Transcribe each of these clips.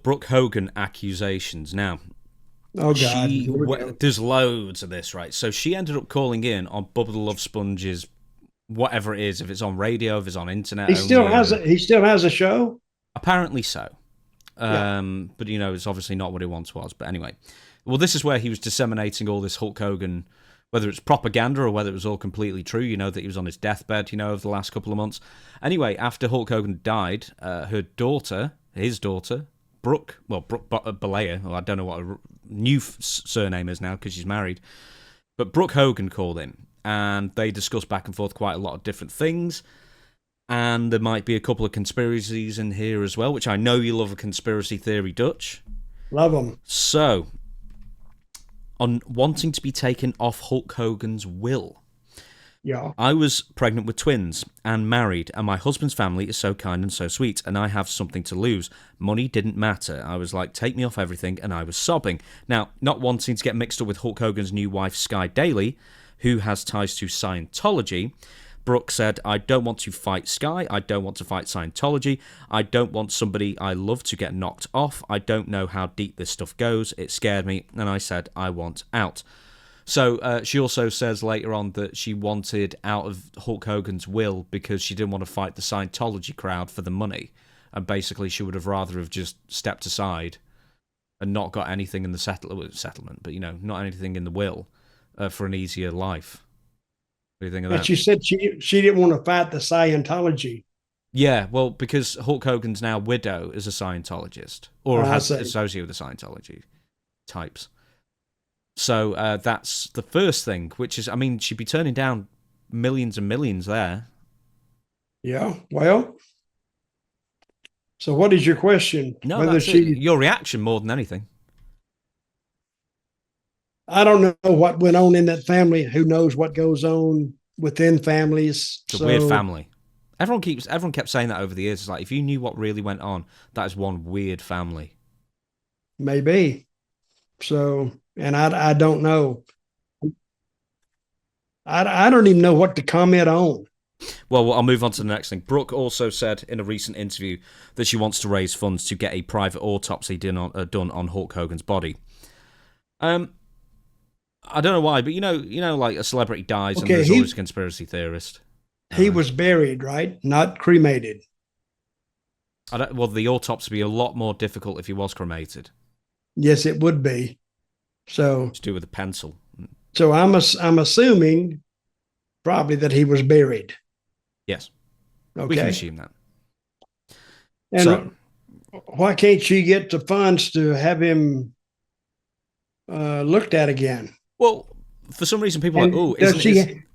Brooke Hogan accusations. Now, Oh God. Here we go. there's loads of this, right? So she ended up calling in on Bubba the Love Sponge's whatever it is, if it's on radio, if it's on internet only, He still has a show. apparently so. Yeah. But it's obviously not what it once was. But anyway, well, this is where he was disseminating all this Hulk Hogan, whether it's propaganda or whether it was all completely true. That he was on his deathbed. Over the last couple of months. Anyway, after Hulk Hogan died, his daughter, Brooke Balea, well, I don't know what her new surname is now because she's married, but Brooke Hogan called in, and they discussed back and forth quite a lot of different things. And there might be a couple of conspiracies in here as well, which I know you love a conspiracy theory, Dutch. Love them. So, on wanting to be taken off Hulk Hogan's will. Yeah. I was pregnant with twins and married, and my husband's family is so kind and so sweet, and I have something to lose. Money didn't matter. I was like, take me off everything, and I was sobbing. Now, not wanting to get mixed up with Hulk Hogan's new wife, Sky Daly, who has ties to Scientology, Brooke said, I don't want to fight Sky. I don't want to fight Scientology. I don't want somebody I love to get knocked off. I don't know how deep this stuff goes. It scared me, and I said, I want out. So she also says later on that she wanted out of Hulk Hogan's will because she didn't want to fight the Scientology crowd for the money. And basically she would have rather have just stepped aside and not got anything in the settlement, but, not anything in the will for an easier life. What do you think of And that? she said she didn't want to fight the Scientology. Yeah, well, because Hulk Hogan's now widow is a Scientologist, or has see. associated with the Scientology types. So that's the first thing, which is, she'd be turning down millions and millions there. Yeah. Well, so what is your question? No, Whether that's it. Your reaction more than anything. I don't know what went on in that family. Who knows what goes on within families? It's a weird family. Everyone kept saying that over the years. It's like, if you knew what really went on, that is one weird family. Maybe. So, and I don't know. I don't even know what to comment on. Well, I'll move on to the next thing. Brooke also said in a recent interview that she wants to raise funds to get a private autopsy done on Hulk Hogan's body. I don't know why, but like a celebrity dies and there's always a conspiracy theorist. He was buried, right? Not cremated. The autopsy would be a lot more difficult if he was cremated. Yes, it would be. So to do with a pencil. So I'm assuming probably that he was buried. Yes. Okay. We can assume that. And why can't she get the funds to have him looked at again? Well, for some reason, people are like,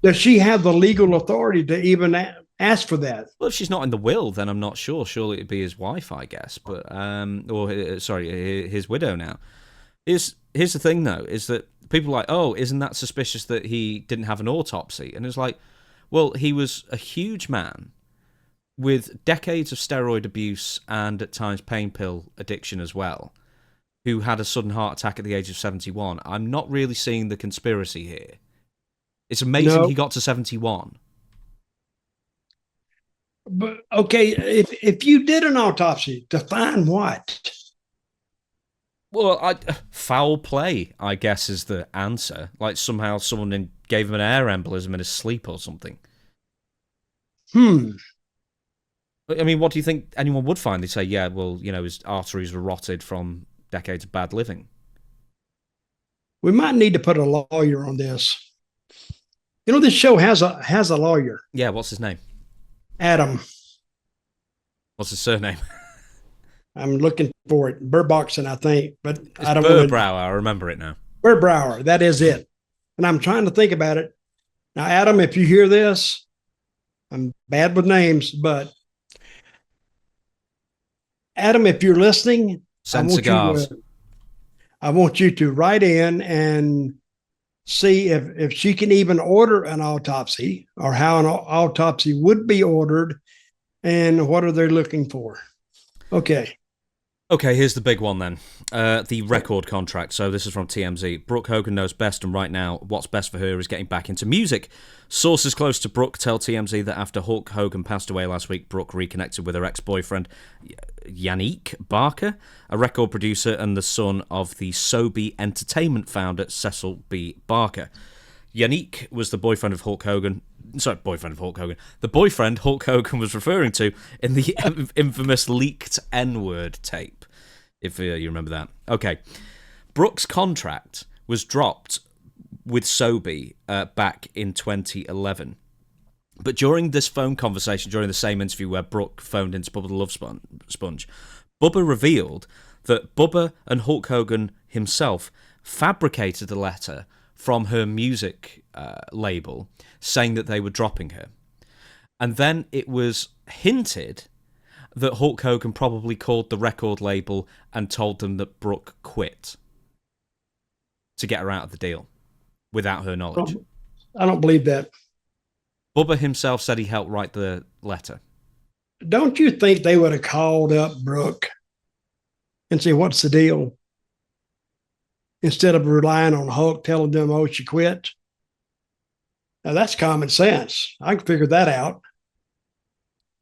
does she have the legal authority to even ask for that? Well, if she's not in the will, then I'm not sure. Surely it'd be his wife, I guess. But his widow now. Here's the thing, though, is that people are like, isn't that suspicious that he didn't have an autopsy? And it's like, well, he was a huge man with decades of steroid abuse and at times pain pill addiction as well, who had a sudden heart attack at the age of 71. I'm not really seeing the conspiracy here. It's amazing he got to 71. But okay, if you did an autopsy, to find what? Well, foul play, I guess, is the answer. Like somehow someone gave him an air embolism in his sleep or something. What do you think anyone would find? They say, yeah, well, his arteries were rotted from decades of bad living. We might need to put a lawyer on this. This show has a lawyer. Yeah, what's his name? Adam. What's his surname? I'm looking for it. Burboxen, I think, but it's I don't know. Burbrower, I remember it now. Burbrower, that is it. And I'm trying to think about it. Now, Adam, if you hear this, I'm bad with names, but Adam, if you're listening, send cigars. I want you to write in and see if she can even order an autopsy or how an autopsy would be ordered and what are they looking for. Okay. Okay, here's the big one then. The record contract. So this is from TMZ. Brooke Hogan knows best, and right now, what's best for her is getting back into music. Sources close to Brooke tell TMZ that after Hulk Hogan passed away last week, Brooke reconnected with her ex-boyfriend, Yannick Barker, a record producer and the son of the Sobe Entertainment founder, Cecil B. Barker. Yannick was the boyfriend of Hulk Hogan. Sorry, boyfriend of Hulk Hogan. The boyfriend Hulk Hogan was referring to in the infamous leaked N-word tape, if you remember that. Okay. Brooke's contract was dropped with Sobe back in 2011. But during this phone conversation, during the same interview where Brooke phoned into Bubba the Love Sponge, Bubba revealed that Bubba and Hulk Hogan himself fabricated a letter from her music label saying that they were dropping her. And then it was hinted that Hulk Hogan probably called the record label and told them that Brooke quit to get her out of the deal without her knowledge. I don't believe that. Bubba himself said he helped write the letter. Don't you think they would have called up Brooke and say, what's the deal? Instead of relying on Hulk telling them, oh, she quit. Now, that's common sense. I can figure that out.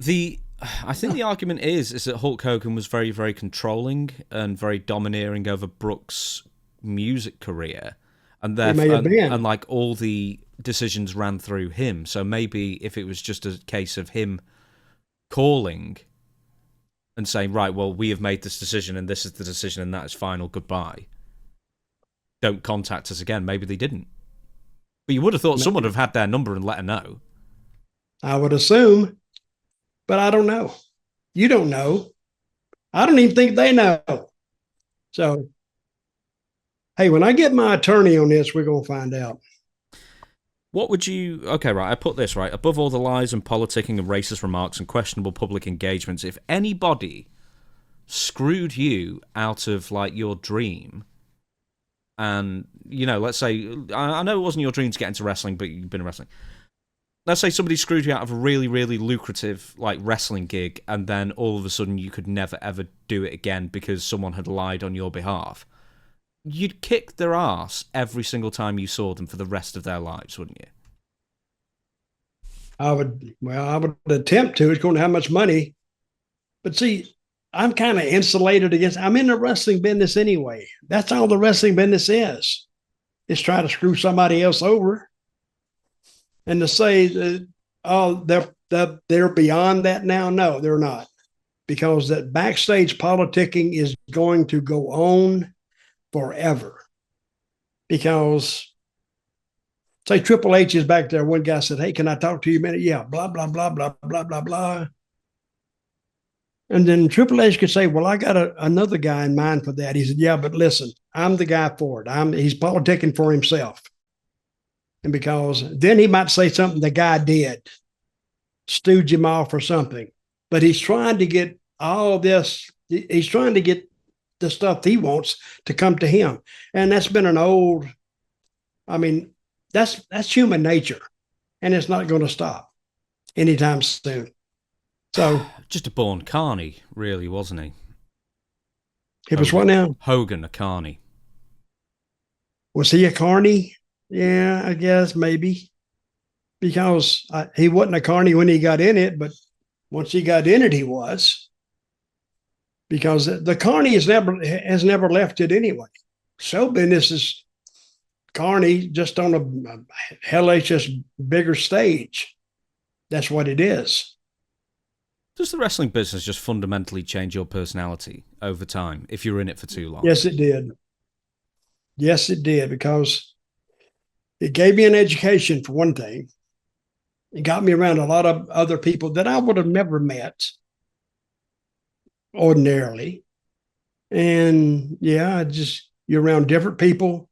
I think the argument is that Hulk Hogan was very, very controlling and very domineering over Brooke's music career. And therefore, and like all the decisions ran through him. So maybe if it was just a case of him calling and saying, right, well, we have made this decision and this is the decision and that is final, goodbye. Don't contact us again. Maybe they didn't. But you would have thought someone would have had their number and let her know. I would assume, but I don't know. You don't know. I don't even think they know. So, hey, when I get my attorney on this, we're going to find out. What would you... Okay, right, I put this, right. Above all the lies and politicking and racist remarks and questionable public engagements, if anybody screwed you out of, like, your dream... And, you know, let's say, I know it wasn't your dream to get into wrestling, but you've been in wrestling. Let's say somebody screwed you out of a really, really lucrative, like, wrestling gig, and then all of a sudden you could never, ever do it again because someone had lied on your behalf. You'd kick their ass every single time you saw them for the rest of their lives, wouldn't you? I would attempt to. It's going to have much money. But see... I'm kind of insulated against. I'm in the wrestling business anyway. That's all the wrestling business is try to screw somebody else over. And to say that, oh, they're beyond that now. No, they're not, because that backstage politicking is going to go on forever. Because say Triple H is back there. One guy said, "Hey, can I talk to you a minute?" Yeah, blah blah blah blah blah blah blah. And then Triple H could say, well, I got another guy in mind for that. He said, yeah, but listen, I'm the guy for it. He's politicking for himself. And because then he might say something the guy did, stooge him off or something. But he's trying to get all this, he's trying to get the stuff he wants to come to him. And that's been that's human nature. And it's not going to stop anytime soon. So just a born carny, really, wasn't he? He was what now? Hogan, a carny. Was he a carny? Yeah, I guess maybe. Because he wasn't a carny when he got in it, but once he got in it, he was. Because the carny has never left it anyway. Show business is carny just on a hellacious bigger stage. That's what it is. Does the wrestling business just fundamentally change your personality over time if you're in it for too long? Yes, it did. Yes, it did, because it gave me an education, for one thing. It got me around a lot of other people that I would have never met ordinarily. And yeah, you're around different people,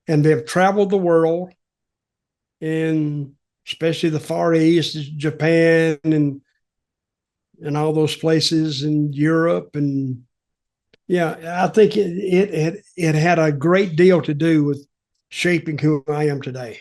and they've traveled the world, and especially the Far East, Japan, and all those places in Europe. And yeah, I think it had a great deal to do with shaping who I am today.